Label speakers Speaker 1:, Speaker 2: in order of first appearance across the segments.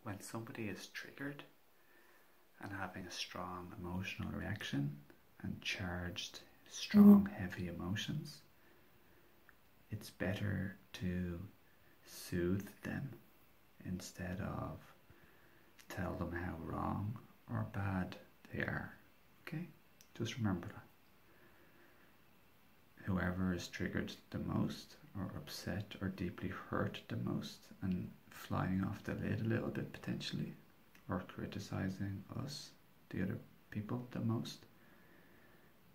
Speaker 1: when somebody is triggered and having a strong emotional reaction and charged, strong, heavy emotions, it's better to soothe them instead of tell them how wrong or bad they are. Okay? Just remember that. Whoever is triggered the most, or upset, or deeply hurt the most, and flying off the lid a little bit potentially, or criticizing us, the other people, the most,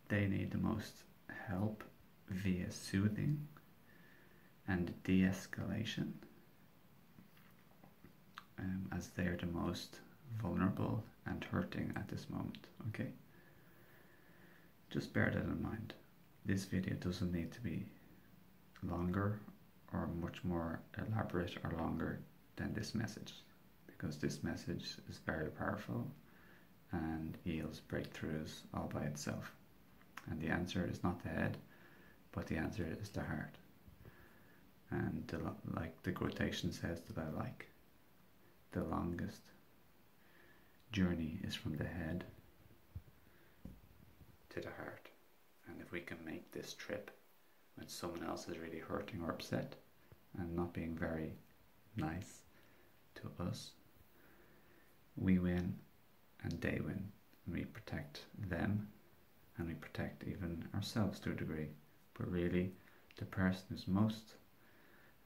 Speaker 1: they need the most help via soothing and de-escalation, as they're the most vulnerable and hurting at this moment. Okay? Just bear that in mind. This video doesn't need to be longer or much more elaborate or longer than this message, because this message is very powerful and yields breakthroughs all by itself. And the answer is not the head, but the answer is the heart. And like the quotation says that I like, the longest journey is from the head to the heart. And if we can make this trip when someone else is really hurting or upset and not being very nice to us, we win and they win, and we protect them and we protect even ourselves to a degree. But really, the person who's most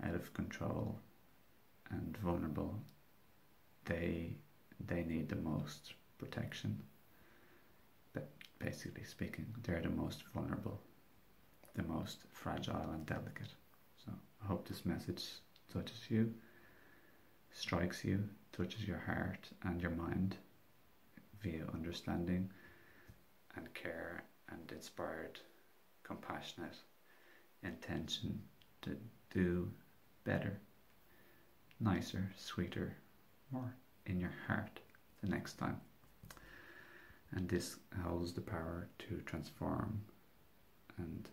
Speaker 1: out of control and vulnerable, they need the most protection. But basically speaking, they're the most vulnerable, the most fragile and delicate. So I hope this message touches you, strikes you, touches your heart and your mind via understanding and care and inspired, compassionate intention to do better, nicer, sweeter, more in your heart the next time. And this holds the power to transform and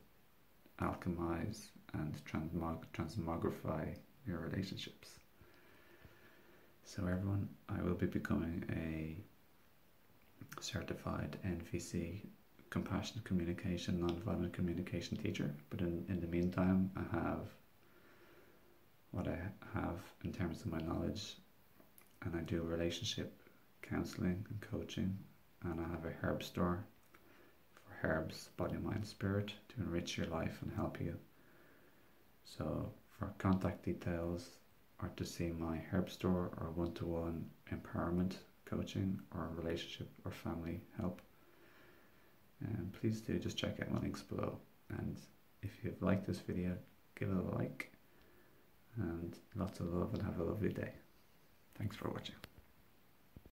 Speaker 1: alchemize and transmogrify your relationships. So everyone, I will be becoming a certified NVC, compassionate communication, nonviolent communication teacher. But in the meantime, I have what I have in terms of my knowledge, and I do relationship counseling and coaching, and I have a herb store for herbs, body, mind, spirit, to enrich your life and help you. So for contact details, or to see my herb store, or one-to-one empowerment coaching, or relationship or family help, please do just check out my links below. And if you've liked this video, give it a like, and lots of love, and have a lovely day. Thanks for watching.